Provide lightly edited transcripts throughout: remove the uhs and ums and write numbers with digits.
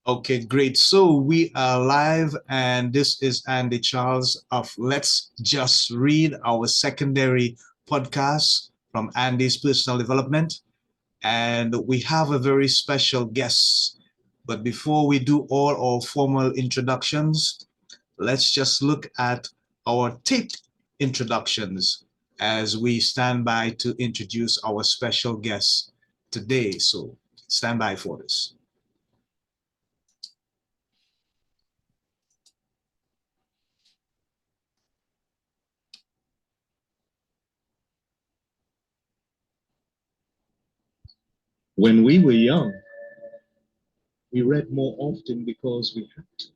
Okay, great. So we are live, and this is Andy Charles of Let's Just Read, our secondary podcast from Andy's Personal Development. And we have a very special guest. But before we do all our formal introductions, let's just look at our taped introductions as we stand by to introduce our special guest today. So stand by for this. When we were young, we read more often because we had to.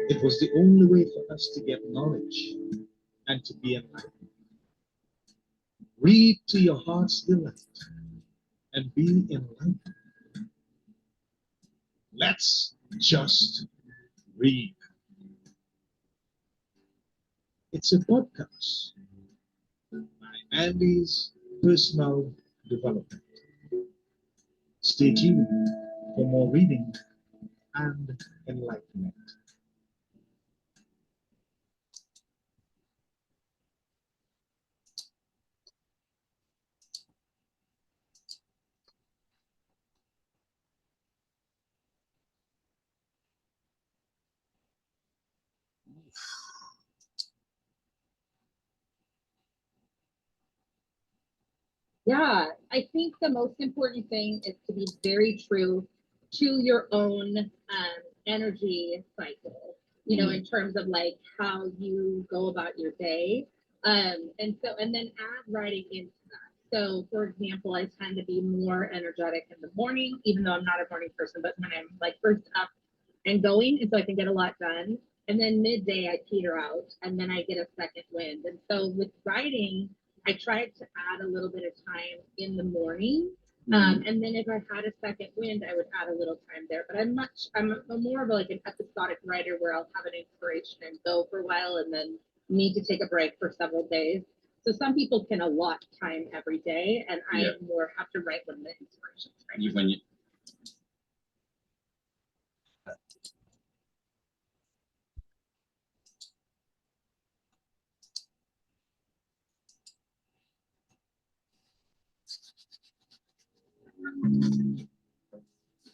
It was the only way for us to get knowledge and to be enlightened. Read to your heart's delight and be enlightened. Let's just read. It's a podcast by Andy's Personal Development. Stay tuned for more reading and enlightenment. Yeah, I think the most important thing is to be very true to your own energy cycle, in terms of like how you go about your day. And then add writing into that. So, for example, I tend to be more energetic in the morning, even though I'm not a morning person, but when I'm like first up and going, and so I can get a lot done. And then midday, I peter out, and then I get a second wind. And so with writing, I tried to add a little bit of time in the morning. And then if I had a second wind, I would add a little time there. But I'm more of like an episodic writer where I'll have an inspiration and go for a while and then need to take a break for several days. So some people can allot time every day, and I more have to write when the inspiration is right. When you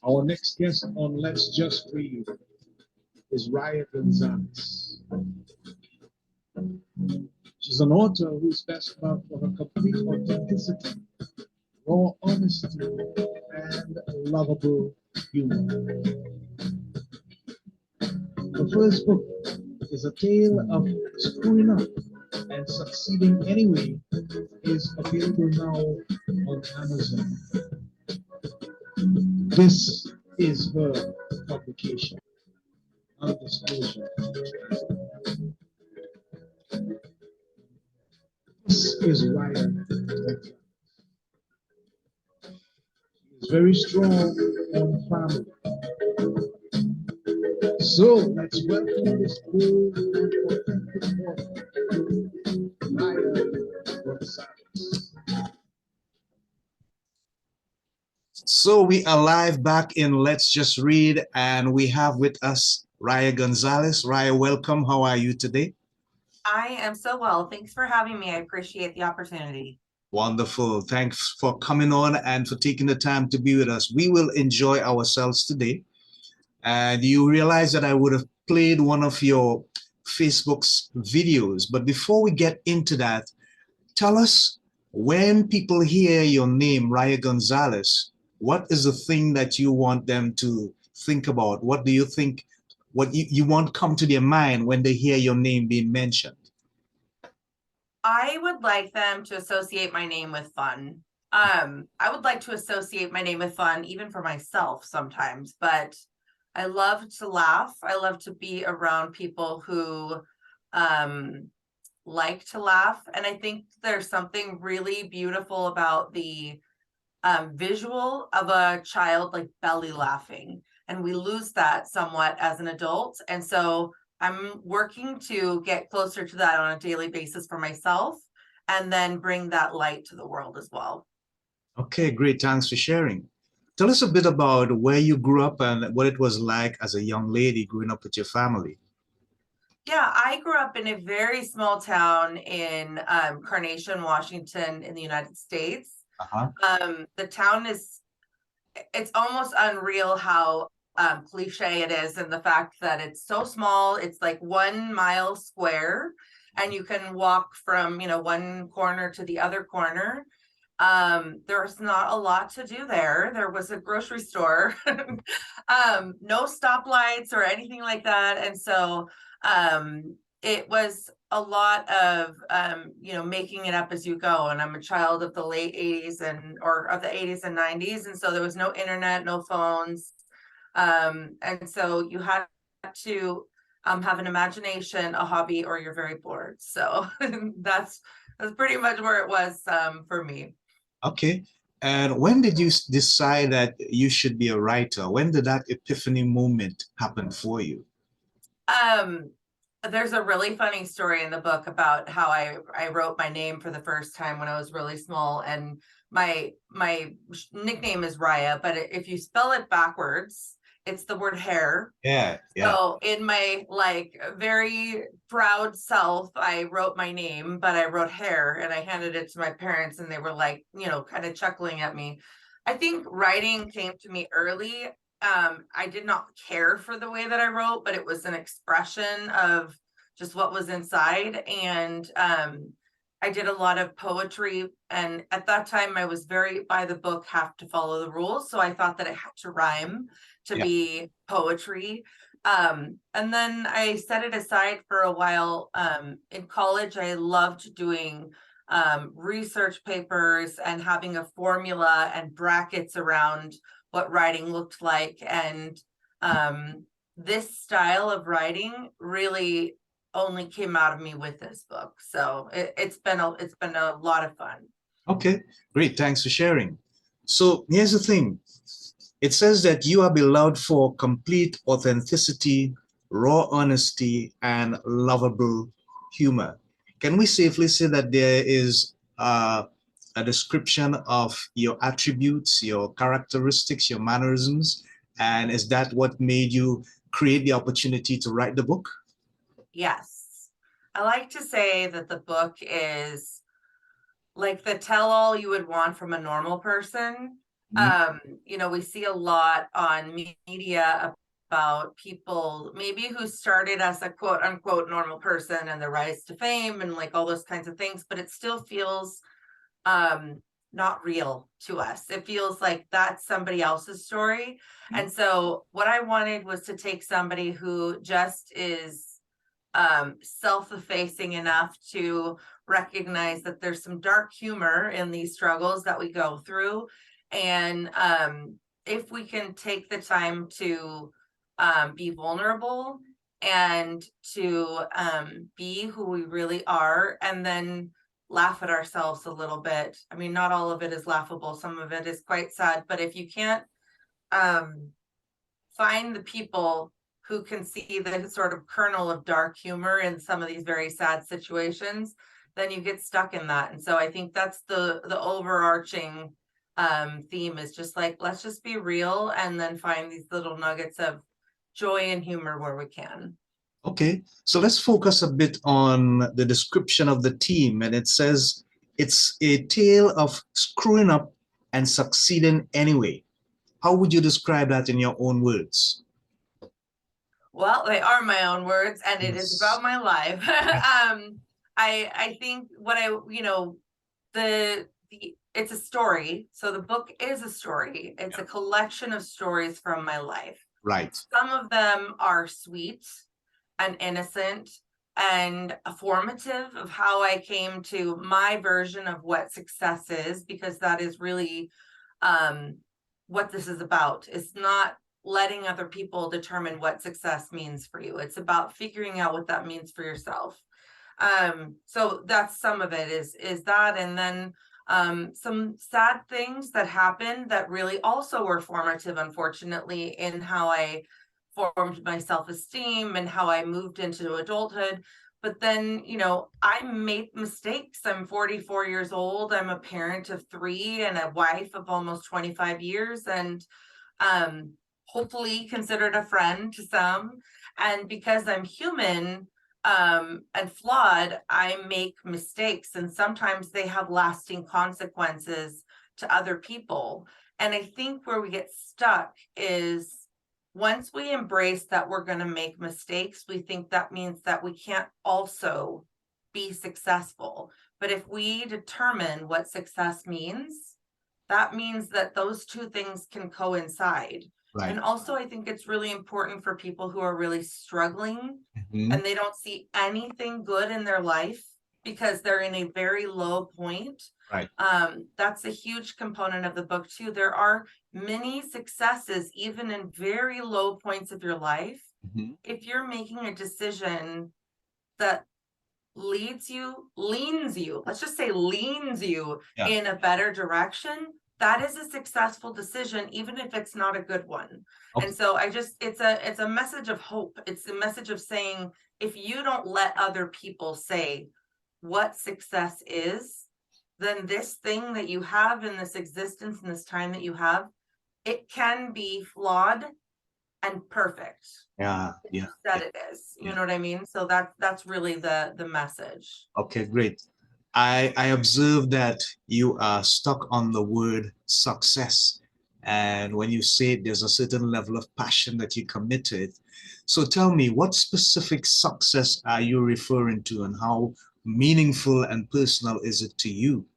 Our next guest on Let's Just Read is Riah Gonzalez. She's an author who's best known for her complete authenticity, raw honesty, and lovable humor. Her first book is a tale of screwing up and succeeding anyway, is available now on Amazon. This is her publication, non-disclosure. This is Riah. She is very strong on family. So let's welcome this bold and authentic woman, Riah Gonzalez. So we are live back in Let's Just Read, and we have with us Riah Gonzalez. Riah, welcome. How are you today? I am so well. Thanks for having me. I appreciate the opportunity. Wonderful. Thanks for coming on and for taking the time to be with us. We will enjoy ourselves today. And you realize that I would have played one of your Facebook's videos. But before we get into that, tell us, when people hear your name, Riah Gonzalez, what is the thing that you want them to think about? What do you think, what you want come to their mind when they hear your name being mentioned? I would like them to associate my name with fun. I would like to associate my name with fun, even for myself sometimes, but I love to laugh. I love to be around people who like to laugh. And I think there's something really beautiful about the visual of a child like belly laughing. And we lose that somewhat as an adult. And so I'm working to get closer to that on a daily basis for myself and then bring that light to the world as well. Okay, great. Thanks for sharing. Tell us a bit about where you grew up and what it was like as a young lady growing up with your family. Yeah, I grew up in a very small town in Carnation, Washington, in the United States. Uh-huh. The town is, it's almost unreal how cliche it is, and the fact that it's so small. It's like 1 mile square, and you can walk from, one corner to the other corner. There's not a lot to do there. There was a grocery store, no stoplights or anything like that. And so it was a lot of making it up as you go. And I'm a child of the late 80s or of the 80s and 90s. And so there was no internet, no phones. And so you had to have an imagination, a hobby, or you're very bored. So that's pretty much where it was for me. Okay. And when did you decide that you should be a writer? When did that epiphany moment happen for you? Um, there's a really funny story in the book about how I wrote my name for the first time when I was really small, and my nickname is Riah, but if you spell it backwards, it's the word hair. Yeah, yeah. So in my very proud self, I wrote my name, but I wrote hair, and I handed it to my parents, and they were like, kind of chuckling at me. I think writing came to me early. I did not care for the way that I wrote, but it was an expression of just what was inside. And I did a lot of poetry. And at that time, I was very by the book, have to follow the rules. So I thought that it had to rhyme to Yeah. be poetry. And then I set it aside for a while. In college, I loved doing research papers and having a formula and brackets around what writing looked like. And this style of writing really only came out of me with this book. So it's been a lot of fun. Okay, great. Thanks for sharing. So here's the thing. It says that you are beloved for complete authenticity, raw honesty, and lovable humor. Can we safely say that there is a description of your attributes, your characteristics, your mannerisms? And is that what made you create the opportunity to write the book? Yes. I like to say that the book is like the tell-all you would want from a normal person. We see a lot on media about people maybe who started as a quote unquote normal person and the rise to fame and like all those kinds of things, but it still feels not real to us. It feels like that's somebody else's story. And so what I wanted was to take somebody who just is self-effacing enough to recognize that there's some dark humor in these struggles that we go through. And if we can take the time to be vulnerable and to be who we really are, and then laugh at ourselves a little bit. I mean, not all of it is laughable. Some of it is quite sad, but if you can't find the people who can see the sort of kernel of dark humor in some of these very sad situations, then you get stuck in that. And so I think that's the overarching theme, is just like, let's just be real and then find these little nuggets of joy and humor where we can. Okay, so let's focus a bit on the description of the team. And it says it's a tale of screwing up and succeeding anyway. How would you describe that in your own words? Well, they are my own words, and it is Yes. about my life. I think what it's a story. So the book is a story. It's a collection of stories from my life. Right. Some of them are sweet and innocent and formative of how I came to my version of what success is, because that is really what this is about. It's not letting other people determine what success means for you. It's about figuring out what that means for yourself. So that's some of it is that, and then some sad things that happened that really also were formative, unfortunately, in how I formed my self-esteem and how I moved into adulthood. But then, you know, I make mistakes. I'm 44 years old. I'm a parent of 3 and a wife of almost 25 years, and hopefully considered a friend to some. And because I'm human and flawed, I make mistakes, and sometimes they have lasting consequences to other people. And I think where we get stuck is once we embrace that we're going to make mistakes, we think that means that we can't also be successful. But if we determine what success means, that means that those two things can coincide. Right. And also, I think it's really important for people who are really struggling Mhm. and they don't see anything good in their life because they're in a very low point. Right. That's a huge component of the book too. There are many successes, even in very low points of your life. Mhm. If you're making a decision that leans you, let's just say leans you Yeah. in a better direction, that is a successful decision, even if it's not a good one. Okay. And so it's a message of hope. It's a message of saying, if you don't let other people say what success is, then this thing that you have in this existence and this time that you have, it can be flawed and perfect. Yeah. If Yeah. you said Yeah. it is, you Yeah. know what I mean? So that's really the message. Okay, great. I observe that you are stuck on the word success. And when you say it, there's a certain level of passion that you commit to it. So tell me, what specific success are you referring to, and how meaningful and personal is it to you?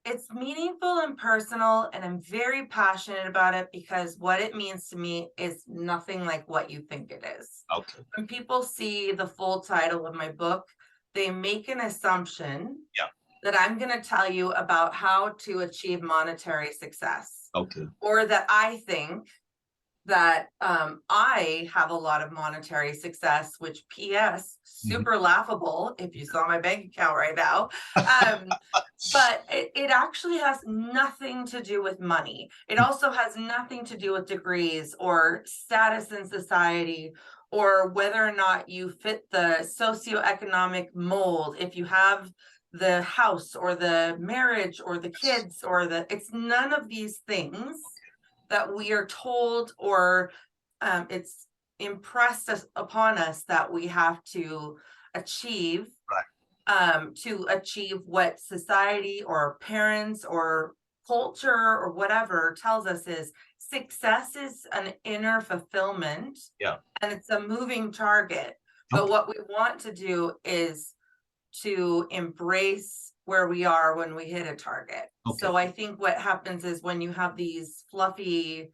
It's meaningful and personal, and I'm very passionate about it because what it means to me is nothing like what you think it is. Okay. When people see the full title of my book, they make an assumption Yeah. that I'm going to tell you about how to achieve monetary success, Okay. or that I think that I have a lot of monetary success, which PS, super laughable if you saw my bank account right now. But it actually has nothing to do with money. It also has nothing to do with degrees or status in society or whether or not you fit the socioeconomic mold. If you have the house or the marriage or the kids or it's none of these things that we are told, or it's impressed upon us that we have to achieve. Right. To achieve what society or parents or culture or whatever tells us is success is an inner fulfillment. Yeah. And it's a moving target. But Okay. what we want to do is to embrace where we are when we hit a target. Okay. So I think what happens is when you have these fluffy,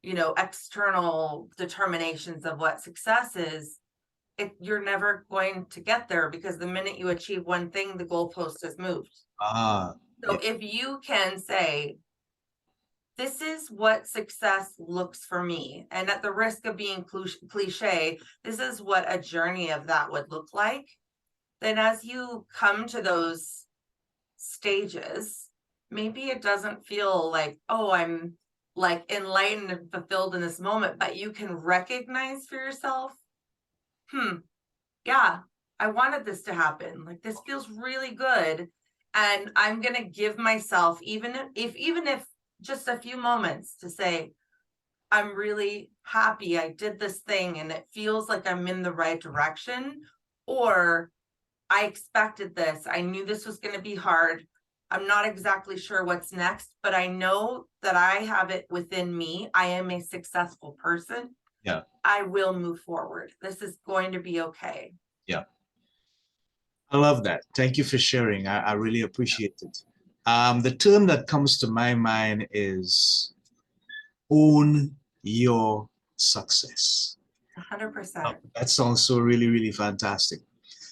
you know, external determinations of what success is, you're never going to get there, because the minute you achieve one thing, the goalpost has moved. So Yeah. if you can say, this is what success looks for me, and at the risk of being cliche, this is what a journey of that would look like, then as you come to those stages, maybe it doesn't feel like, oh, I'm like enlightened and fulfilled in this moment, but you can recognize for yourself, yeah, I wanted this to happen. Like, this feels really good. And I'm going to give myself, even if just a few moments, to say, I'm really happy I did this thing and it feels like I'm in the right direction. Or I expected this. I knew this was going to be hard. I'm not exactly sure what's next, but I know that I have it within me. I am a successful person. Yeah. I will move forward. This is going to be okay. Yeah. I love that. Thank you for sharing. I really appreciate it. The term that comes to my mind is own your success. 100%. That sounds so really, really fantastic.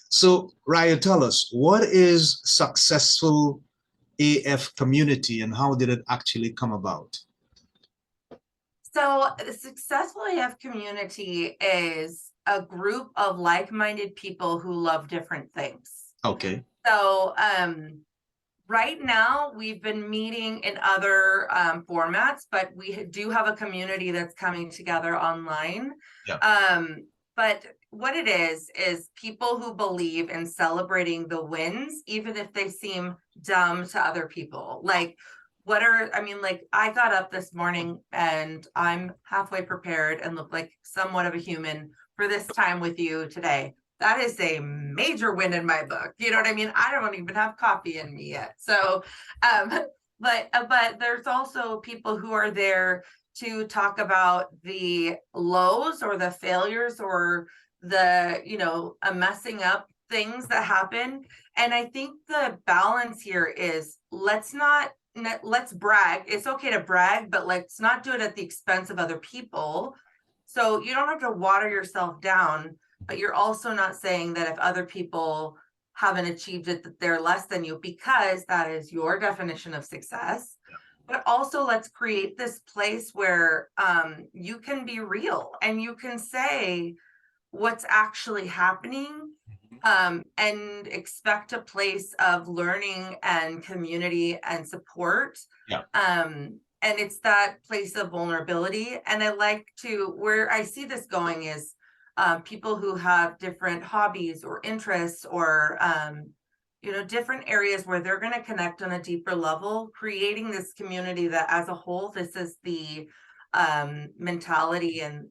So, Riah, tell us, what is successful AF community and how did it actually come about? So the Successful AF community is a group of like-minded people who love different things. Okay. So right now we've been meeting in other formats, but we do have a community that's coming together online. Yeah. But what it is people who believe in celebrating the wins, even if they seem dumb to other people. Like, like I got up this morning and I'm halfway prepared and look like somewhat of a human for this time with you today. That is a major win in my book. You know what I mean? I don't even have coffee in me yet. So, but there's also people who are there to talk about the lows or the failures or the, messing up things that happen. And I think the balance here is let's brag. It's okay to brag, but let's not do it at the expense of other people. So you don't have to water yourself down, but you're also not saying that if other people haven't achieved it, that they're less than you, because that is your definition of success. But also let's create this place where you can be real and you can say what's actually happening, and expect a place of learning and community and support. Yeah. And it's that place of vulnerability. And I like to, where I see this going is people who have different hobbies or interests or different areas where they're going to connect on a deeper level, creating this community that as a whole, this is the mentality and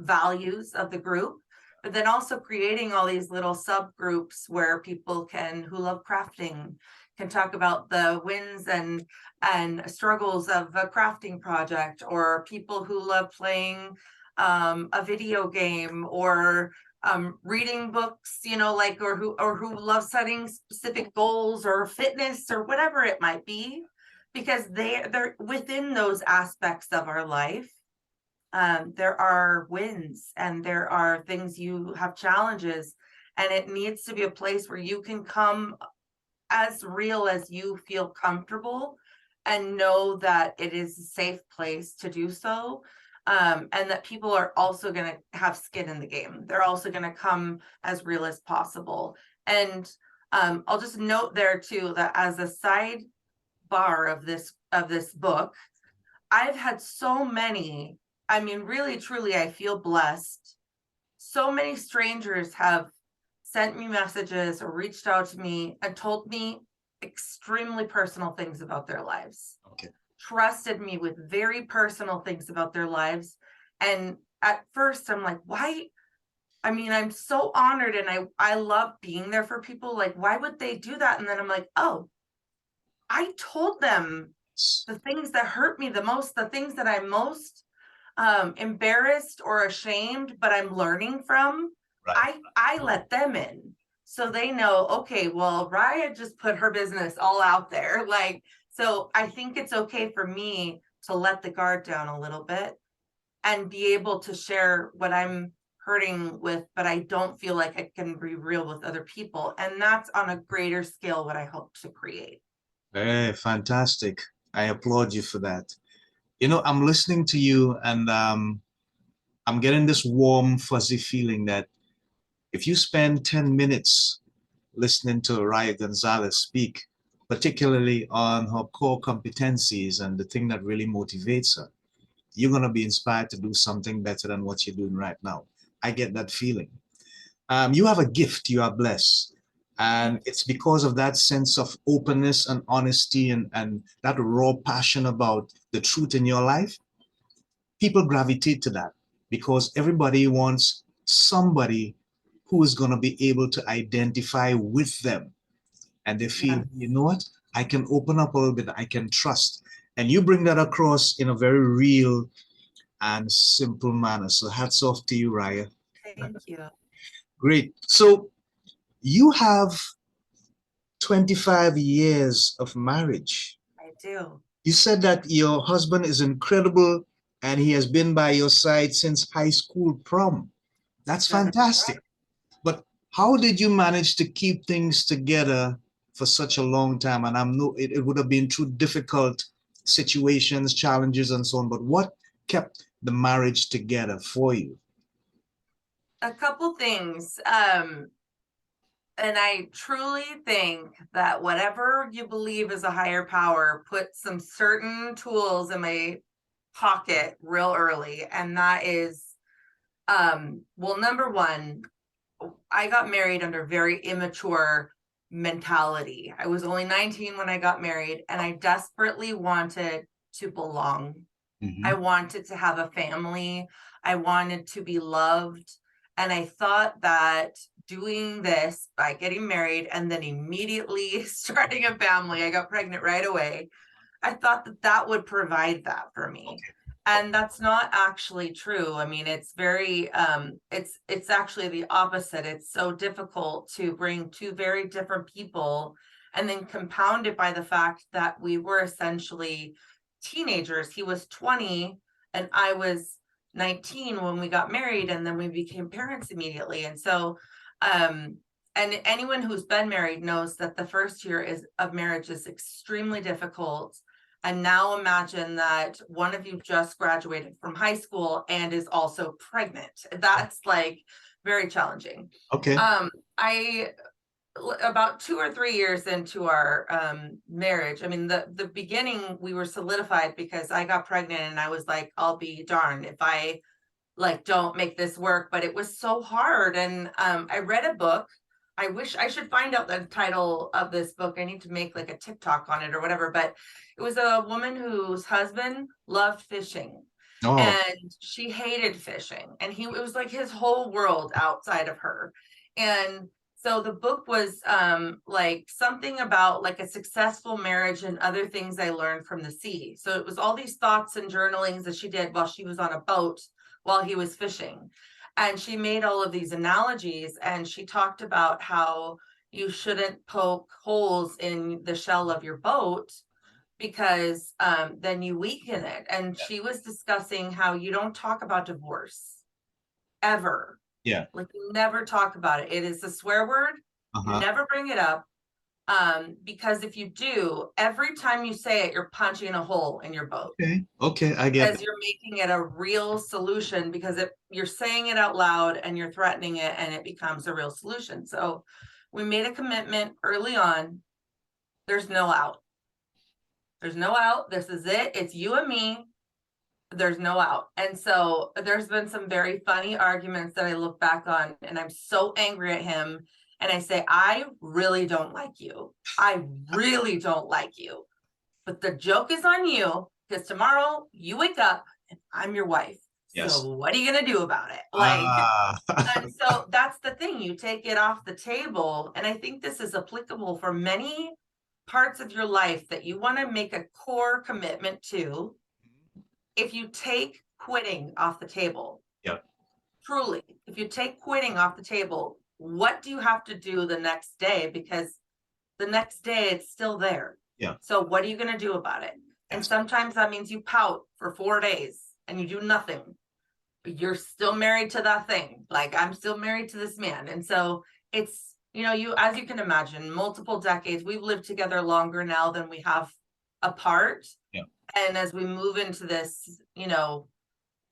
values of the group, but then also creating all these little subgroups where people who love crafting can talk about the wins and struggles of a crafting project, or people who love playing a video game or reading books, or who love setting specific goals or fitness or whatever it might be, because they're within those aspects of our life. There are wins and there are things, you have challenges, and it needs to be a place where you can come as real as you feel comfortable and know that it is a safe place to do so. And that people are also going to have skin in the game. They're also going to come as real as possible. And I'll just note there too, that as a sidebar of this book, I've had so many, really, truly, I feel blessed. So many strangers have sent me messages or reached out to me and told me extremely personal things about their lives. Okay. Trusted me with very personal things about their lives. And at first I'm like, why? I'm so honored and I love being there for people. Like, why would they do that? And then I'm like, oh, I told them the things that hurt me the most, the things that I'm most embarrassed or ashamed, but I'm learning from. Right. I let them in, so they know, okay, well, Riah just put her business all out there. Like, so I think it's okay for me to let the guard down a little bit and be able to share what I'm hurting with, but I don't feel like I can be real with other people. And that's on a greater scale what I hope to create. Hey, fantastic. I applaud you for that. I'm listening to you and I'm getting this warm, fuzzy feeling that if you spend 10 minutes listening to Riah Gonzalez speak, particularly on her core competencies and the thing that really motivates her, you're going to be inspired to do something better than what you're doing right now. I get that feeling. You have a gift, you are blessed. And it's because of that sense of openness and honesty and that raw passion about the truth in your life. People gravitate to that because everybody wants somebody who is going to be able to identify with them. And they feel, you know what? I can open up a little bit. I can trust. And you bring that across in a very real and simple manner. So hats off to you, Riah. Thank you. Great. So you have 25 years of marriage. I do. You said that your husband is incredible and he has been by your side since high school prom. That's fantastic. But how did you manage to keep things together for such a long time? And it would have been through difficult situations, challenges, and so on. But what kept the marriage together for you? A couple things. And I truly think that whatever you believe is a higher power, put some certain tools in my pocket real early. And that is Well, number one, I got married under very immature mentality. I was only 19 when I got married, and I desperately wanted to belong. I wanted to have a family. I wanted to be loved. And I thought that doing this by getting married and then immediately starting a family, I got pregnant right away. I thought that that would provide that for me. And that's not actually true. I mean, it's very, it's actually the opposite. It's so difficult to bring two very different people and then compound it by the fact that we were essentially teenagers. He was 20 and I was 19 when we got married, and then we became parents immediately. And so, and anyone who's been married knows that the first year of marriage is extremely difficult. And now imagine that one of you just graduated from high school and is also pregnant. That's like very challenging. Okay. I about 2 or 3 years into our marriage, I mean, the beginning we were solidified because I got pregnant and I was like, I'll be darned if I like don't make this work. But it was so hard. And I read a book. I wish I should find out the title of this book. I need to make like a TikTok on it or whatever. But it was a woman whose husband loved fishing. Oh. And she hated fishing. And it was like his whole world outside of her. And so the book was like something about like a successful marriage and other things I learned from the sea. So it was all these thoughts and journalings that she did while she was on a boat while he was fishing. And she made all of these analogies, and she talked about how you shouldn't poke holes in the shell of your boat because then you weaken it. And she was discussing how you don't talk about divorce ever. Yeah. Like you never talk about it. It is a swear word. You never bring it up. Because if you do, every time you say it, you're punching a hole in your boat. Okay, I get it. Because you're making it a real solution, because you're saying it out loud and you're threatening it, and it becomes a real solution. So we made a commitment early on. There's no out. There's no out. This is it. It's you and me. There's no out. And so there's been some very funny arguments that I look back on, and I'm so angry at him. And I say, I really don't like you. I really don't like you. But the joke is on you, because tomorrow you wake up and I'm your wife. Yes. So what are you going to do about it? Like, and so that's the thing. You take it off the table. And I think this is applicable for many parts of your life that you want to make a core commitment to. If you take quitting off the table, truly, if you take quitting off the table, what do you have to do the next day? Because the next day it's still there. So what are you going to do about it? And sometimes that means you pout for 4 days and you do nothing, but you're still married to that thing. Like, I'm still married to this man. And so it's, as you can imagine, multiple decades. We've lived together longer now than we have apart. And as we move into this,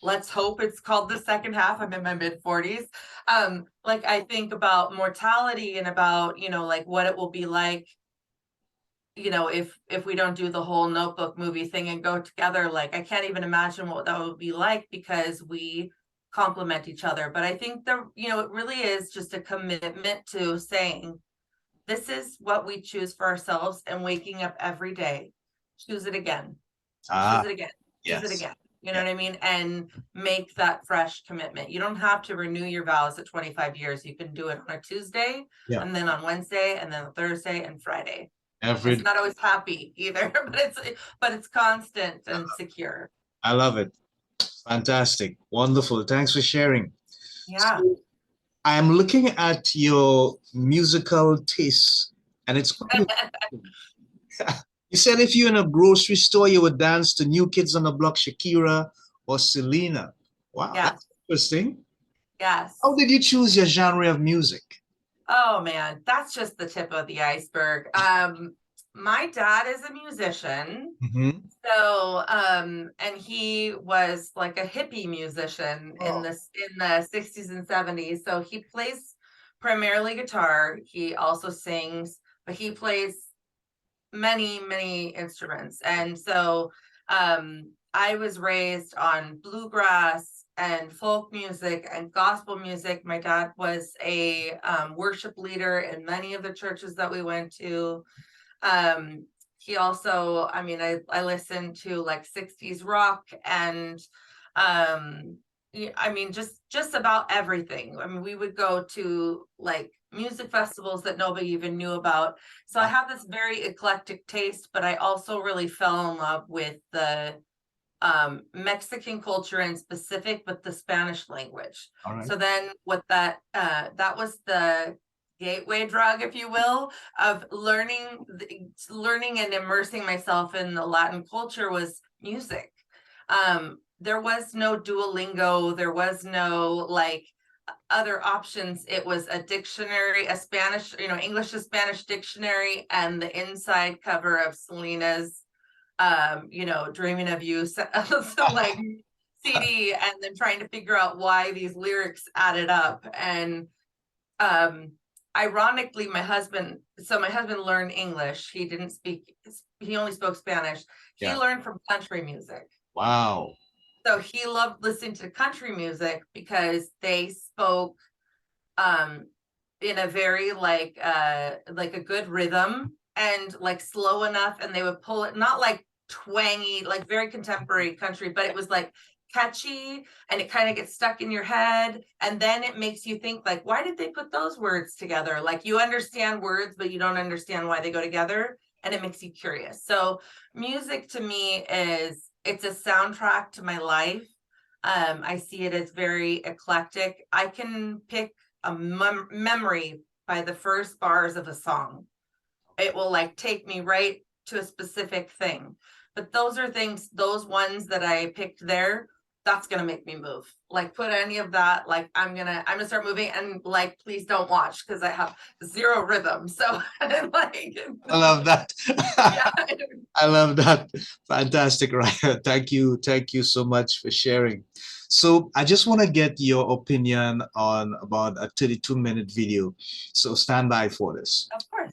let's hope it's called the second half. I'm in my mid-40s. Like, I think about mortality and about, like what it will be like, if we don't do the whole Notebook movie thing and go together. Like, I can't even imagine what that would be like, because we complement each other. But I think it really is just a commitment to saying, this is what we choose for ourselves, and waking up every day, choose it again. Choose it again. Choose it again. You know what I mean? And make that fresh commitment. You don't have to renew your vows at 25 years. You can do it on a Tuesday, and then on Wednesday, and then Thursday and Friday. It's not always happy either, but it's constant and secure. I love it. Fantastic. Wonderful. Thanks for sharing. Yeah. So, I'm looking at your musical tastes, and it's quite You said if you're in a grocery store, you would dance to New Kids on the Block, Shakira, or Selena. Wow, that's interesting. Yes. How did you choose your genre of music? Oh man, that's just the tip of the iceberg. My dad is a musician. So, and he was like a hippie musician in the 60s and 70s. So he plays primarily guitar. He also sings, but he plays many instruments. And so I was raised on bluegrass, and folk music and gospel music. My dad was a worship leader in many of the churches that we went to. He also, I mean, I listened to like 60s rock and I mean, just about everything. I mean, we would go to like music festivals that nobody even knew about. So I have this very eclectic taste, but I also really fell in love with the Mexican culture in specific, but the Spanish language. All right. So then what that was the gateway drug, if you will, of learning and immersing myself in the Latin culture was music. There was no Duolingo, there was no like other options. It was a dictionary, a Spanish, English to Spanish dictionary, and the inside cover of Selena's Dreaming of You, so like CD, and then trying to figure out why these lyrics added up. And ironically, my husband learned English. He only spoke Spanish. He learned from country music. Wow. So he loved listening to country music because they spoke in a very like a good rhythm and like slow enough, and they would pull it, not like twangy, like very contemporary country, but it was like catchy, and it kind of gets stuck in your head, and then it makes you think like, why did they put those words together? Like you understand words, but you don't understand why they go together, and it makes you curious. So music to me it's a soundtrack to my life. I see it as very eclectic. I can pick a memory by the first bars of a song. It will like take me right to a specific thing. But those ones that I picked there, that's gonna make me move. Like put any of that, like I'm gonna start moving, and like please don't watch because I have zero rhythm. So like I love that. yeah. I love that. Fantastic, Riah. Thank you so much for sharing. So I just want to get your opinion on about a 32-minute video. So stand by for this. Of course.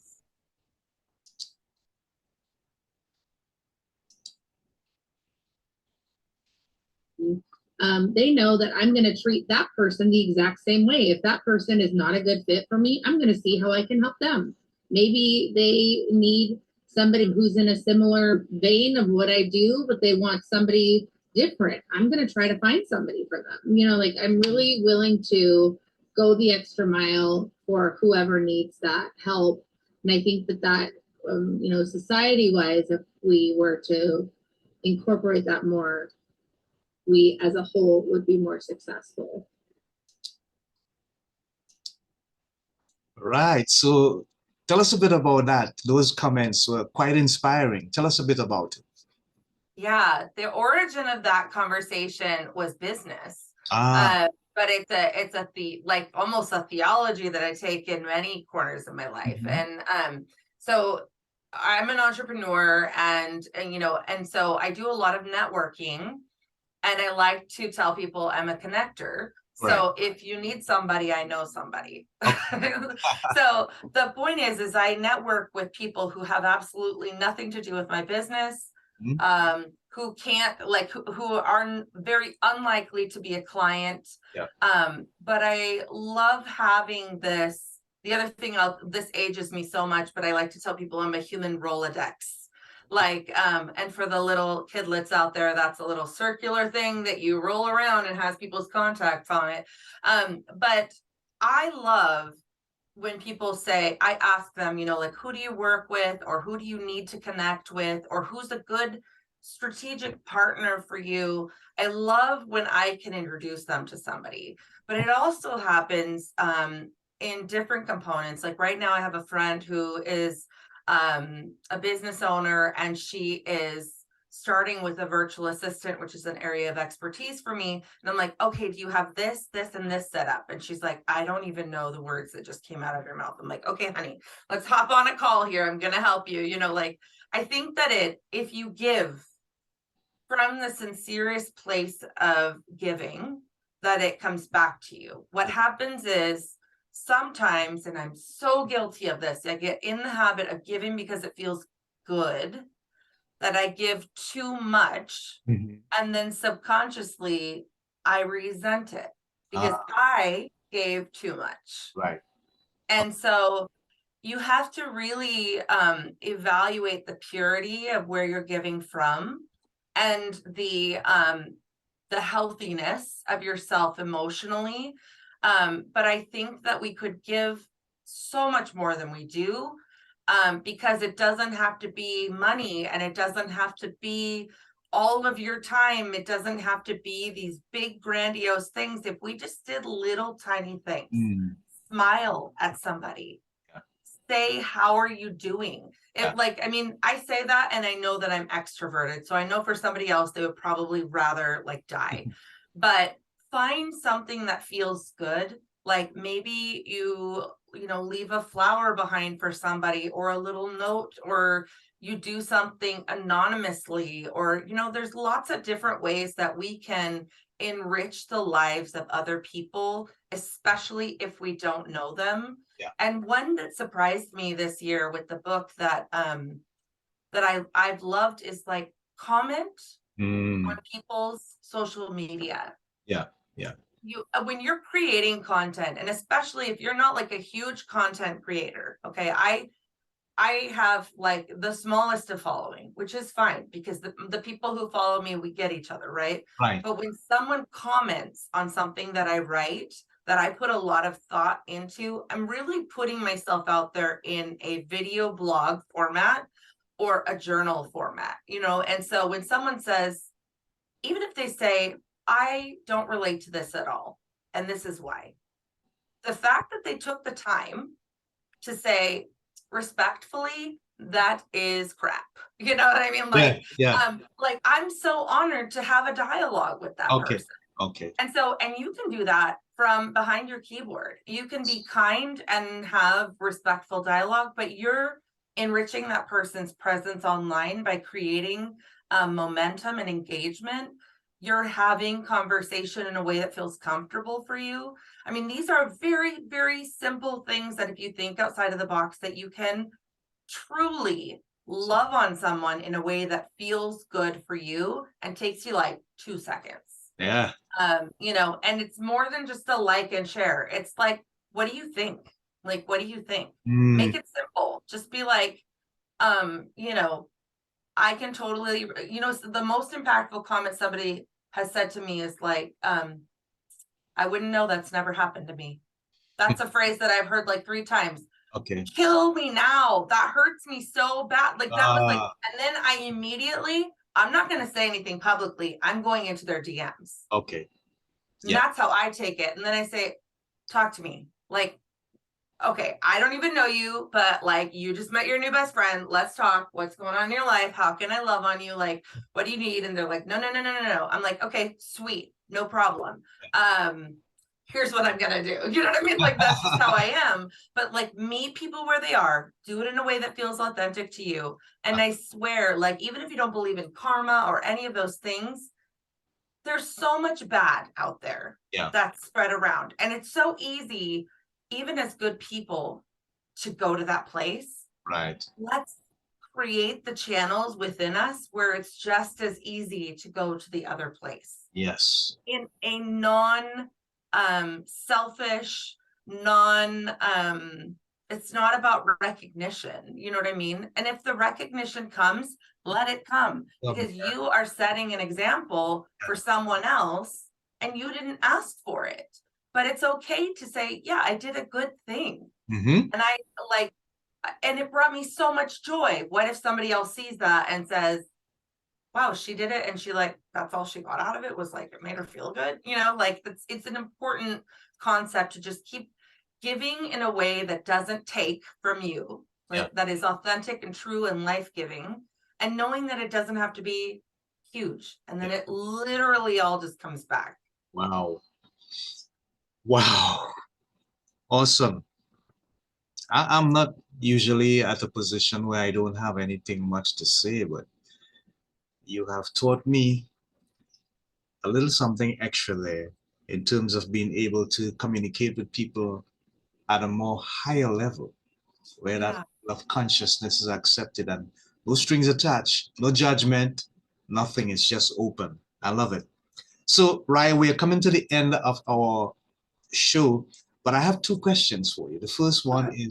They know that I'm going to treat that person the exact same way. If that person is not a good fit for me, I'm going to see how I can help them. Maybe they need somebody who's in a similar vein of what I do, but they want somebody different. I'm going to try to find somebody for them. Like I'm really willing to go the extra mile for whoever needs that help. And I think that society-wise, if we were to incorporate that more, we as a whole would be more successful. Right. So tell us a bit about that. Those comments were quite inspiring. Tell us a bit about it. Yeah, the origin of that conversation was business. But it's like almost a theology that I take in many corners of my life. And so I'm an entrepreneur, and so I do a lot of networking, and I like to tell people I'm a connector. So if you need somebody, I know somebody. So the point is I network with people who have absolutely nothing to do with my business, who can't who are very unlikely to be a client. But I love having this. The other thing, this ages me so much, but I like to tell people I'm a human Rolodex. And for the little kidlets out there, that's a little circular thing that you roll around and has people's contacts on it. But I love when people say, I ask them, like, who do you work with, or who do you need to connect with, or who's a good strategic partner for you? I love when I can introduce them to somebody, but it also happens in different components. Like right now I have a friend who is a business owner, and she is starting with a virtual assistant, which is an area of expertise for me. And I'm like, okay, do you have this, and this set up? And she's like, I don't even know the words that just came out of your mouth. I'm like, okay, honey, let's hop on a call here. I'm going to help you. I think that if you give from the sincerest place of giving, that it comes back to you. What happens is, sometimes, and I'm so guilty of this, I get in the habit of giving because it feels good, that I give too much, and then subconsciously I resent it because I gave too much. Right. And so you have to really evaluate the purity of where you're giving from and the healthiness of yourself emotionally. But I think that we could give so much more than we do, because it doesn't have to be money, and it doesn't have to be all of your time. It doesn't have to be these big grandiose things. If we just did little tiny things, smile at somebody, say, how are you doing? I mean, I say that and I know that I'm extroverted, so I know for somebody else they would probably rather like die. But find something that feels good. Like maybe you know, leave a flower behind for somebody, or a little note, or you do something anonymously, or, you know, there's lots of different ways that we can enrich the lives of other people, especially if we don't know them. Yeah. And one that surprised me this year with the book that I've loved is like comment on people's social media. Yeah. Yeah. You when you're creating content, and especially if you're not like a huge content creator, okay, I have like the smallest of following, which is fine because the people who follow me, we get each other, right? Right. But when someone comments on something that I write, that I put a lot of thought into, I'm really putting myself out there in a video blog format or a journal format, you know? And so when someone says, even if they say, I don't relate to this at all, and this is why, the fact that they took the time to say respectfully, that is crap. You know what I mean? Like, yeah. Like I'm so honored to have a dialogue with that person. Okay. And so, and you can do that from behind your keyboard. You can be kind and have respectful dialogue, but you're enriching that person's presence online by creating momentum and engagement. You're having conversation in a way that feels comfortable for you. I mean, these are very, very simple things that if you think outside of the box, that you can truly love on someone in a way that feels good for you and takes you like 2 seconds. Yeah. You know, and it's more than just a like and share. It's like, what do you think? Like, what do you think? Make it simple. Just be like, you know, I can totally, you know, the most impactful comment somebody has said to me is like, I wouldn't know, that's never happened to me. That's a phrase that I've heard like 3 times. Okay. Kill me now. That hurts me so bad. Like that was like, and then I immediately, I'm not going to say anything publicly. I'm going into their DMs. Okay. And that's how I take it. And then I say, talk to me. Like, okay, I don't even know you, but like you just met your new best friend. Let's talk. What's going on in your life? How can I love on you? Like, what do you need? And they're like, no. I'm like, okay, sweet. No problem. Here's what I'm gonna do. You know what I mean? Like, that's just how I am. But like, meet people where they are, do it in a way that feels authentic to you. And I swear, like, even if you don't believe in karma or any of those things, there's so much bad out there that's spread around. And it's so easy, even as good people, to go to that place. Right. Let's create the channels within us where it's just as easy to go to the other place. Yes. In a non selfish, it's not about recognition. You know what I mean? And if the recognition comes, let it come, because you are setting an example for someone else and you didn't ask for it. But it's okay to say, yeah, I did a good thing. And I like, and it brought me so much joy. What if somebody else sees that and says, wow, she did it, and she like, that's all she got out of it, was like, it made her feel good, you know? Like, it's an important concept to just keep giving in a way that doesn't take from you, like that is authentic and true and life-giving, and knowing that it doesn't have to be huge, and then it literally all just comes back. Wow. Awesome. I'm not usually at a position where I don't have anything much to say, but you have taught me a little something extra there in terms of being able to communicate with people at a more higher level, where that level of consciousness is accepted and no strings attached, no judgment, nothing. It's just open. I love it. So, Ryan, we are coming to the end of our show, but I have two questions for you. The first one Okay.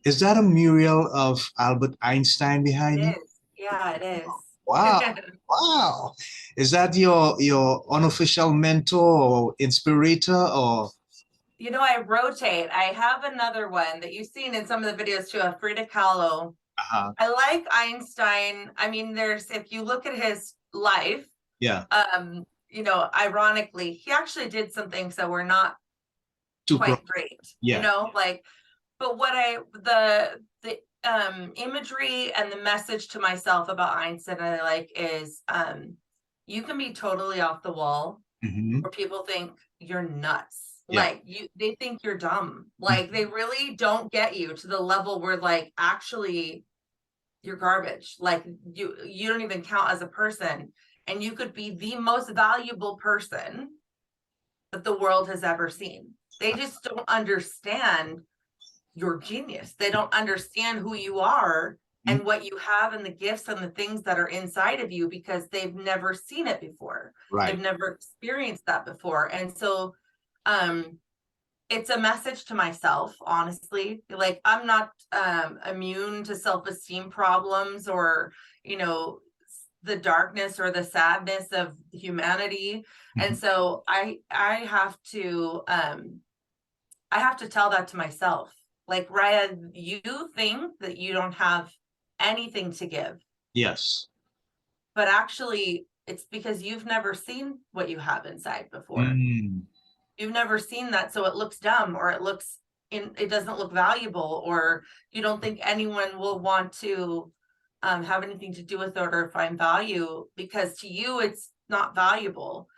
is that a mural of Albert Einstein behind you? It is. Yeah, it Wow, is. wow. Is that your unofficial mentor or inspirator or You know, I rotate. I have another one that you've seen in some of the videos too, a Frida Kahlo. uh-huh. I like Einstein. I mean, if you look at his life, Yeah, you know, ironically, he actually did some things that were not two pro quite great, you yeah. know, like, but the imagery and the message to myself about Einstein I like is you can be totally off the wall Hmm. where people think you're nuts. Yeah. Like they think you're dumb. Like they really don't get you to the level where like actually you're garbage. Like you don't even count as a person, and you could be the most valuable person that the world has ever seen. They just don't understand your genius. They don't understand who you are Mhm. and what you have and the gifts and the things that are inside of you because they've never seen it before. They've Right. never experienced that before. And so it's a message to myself, honestly. Like I'm not immune to self-esteem problems or, you know, the darkness or the sadness of humanity. And Mhm. so I have to tell that to myself. Like, Riah, you think that you don't have anything to give, Yes. but actually it's because you've never seen what you have inside before. Mm. You've never seen that, so it looks dumb or it doesn't look valuable, or you don't think anyone will want to have anything to do with it or find value because to you it's not valuable.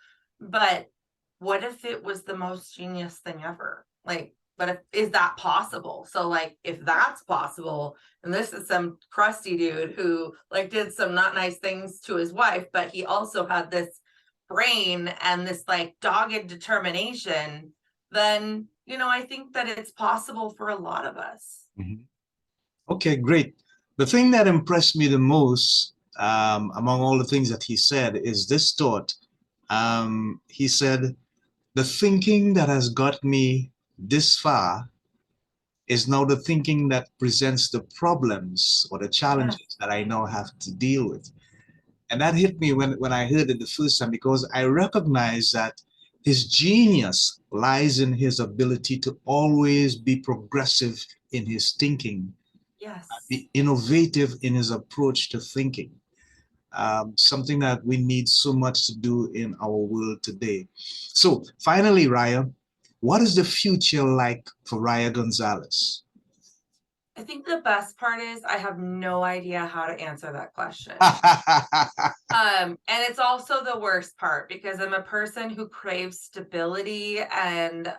But what if it was the most genius thing ever? Like, but is that possible? So like if that's possible, and this is some crusty dude who like did some not nice things to his wife, but he also had this brain and this like dogged determination, then you know I think that it's possible for a lot of us. Mhm. Okay, great. The thing that impressed me the most, among all the things that he said, is this thought. He said, the thinking that has got me this far is now the thinking that presents the problems or the Yes. challenges that I now have to deal with. And that hit me when I heard it the first time because I recognize that his genius lies in his ability to always be progressive in his thinking, Yes. be innovative in his approach to thinking. Something that we need so much to do in our world today. So finally, Riah, what is the future like for Riah Gonzalez? I think the best part is I have no idea how to answer that question. And it's also the worst part because I'm a person who craves stability and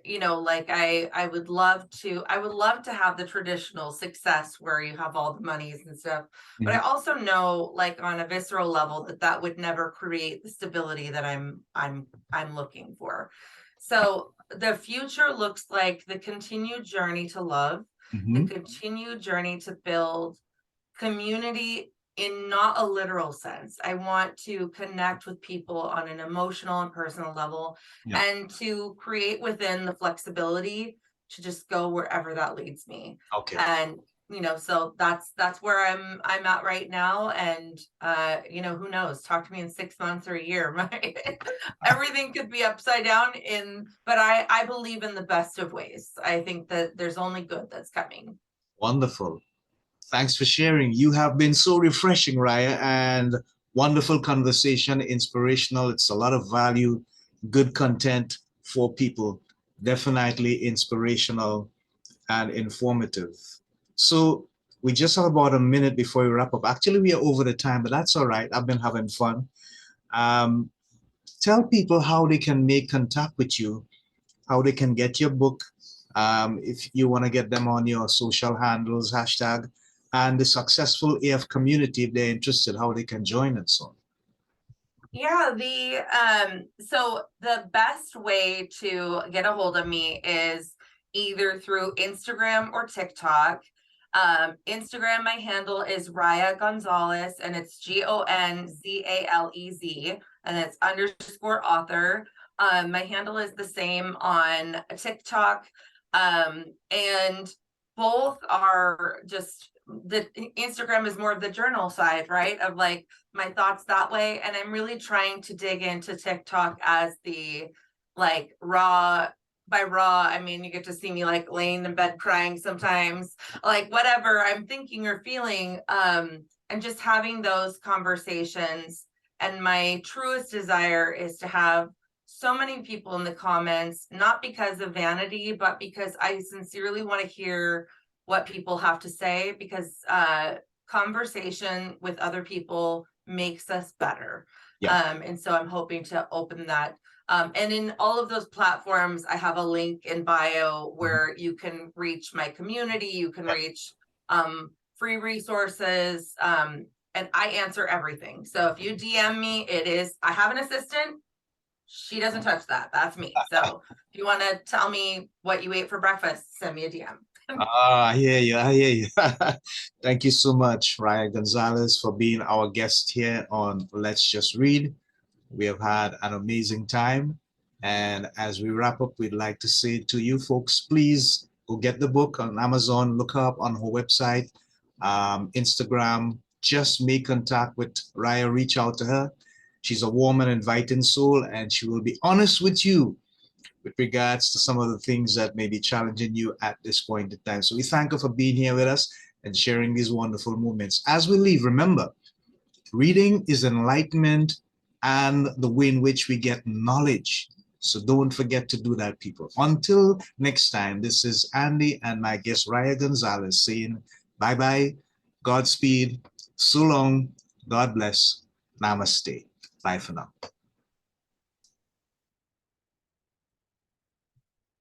you know, like I would love to have the traditional success where you have all the monies and stuff, but I Mhm. also know like on a visceral level that that would never create the stability that I'm looking for. So the future looks like the continued journey to love, the Mhm. continued journey to build community in not a literal sense. I want to connect with people on an emotional and personal level Yeah. and to create within the flexibility to just go wherever that leads me. Okay. And you know, so that's where I'm at right now. And you know, who knows? Talk to me in 6 months or a year. Everything could be upside down but I believe in the best of ways. I think that there's only good that's coming. Wonderful. Thanks for sharing. You have been so refreshing, Raya, and wonderful conversation, inspirational. It's a lot of value, good content for people. Definitely inspirational and informative. So we just have about a minute before we wrap up. Actually, we are over the time, but that's all right. I've been having fun. Um, Tell people how they can make contact with you, how they can get your book, if you want to get them on your social handles, hashtag, and the successful AF community, if they're interested, how they can join and so on. Yeah, the so the best way to get a hold of me is either through Instagram or TikTok. Instagram, my handle is Riah Gonzalez, and it's Gonzalez, and it's _author. My handle is the same on TikTok. And both are just, the Instagram is more of the journal side, right? Of like my thoughts that way. And I'm really trying to dig into TikTok as the like raw. By raw, I mean, you get to see me like laying in bed crying sometimes, like whatever I'm thinking or feeling, and just having those conversations. And my truest desire is to have so many people in the comments, not because of vanity, but because I sincerely want to hear what people have to say, because conversation with other people makes us better. Yeah. And so I'm hoping to open that. And in all of those platforms, I have a link in bio where you can reach my community, you can reach free resources, and I answer everything. So if you DM me, I have an assistant. She doesn't touch that. That's me. So if you want to tell me what you ate for breakfast, send me a DM. I hear you. I hear you. Thank you so much, Riah Gonzalez, for being our guest here on Let's Just Read. We have had an amazing time. And as we wrap up, we'd like to say to you folks, please go get the book on Amazon, look her up on her website, Instagram. Just make contact with Riah, reach out to her. She's a warm and inviting soul, and she will be honest with you with regards to some of the things that may be challenging you at this point in time. So we thank her for being here with us and sharing these wonderful moments. As we leave, remember, reading is enlightenment and the way in which we get knowledge. So don't forget to do that, people. Until next time, this is Andy and my guest Riah Gonzalez saying bye-bye, Godspeed, so long, God bless, namaste. Bye for now.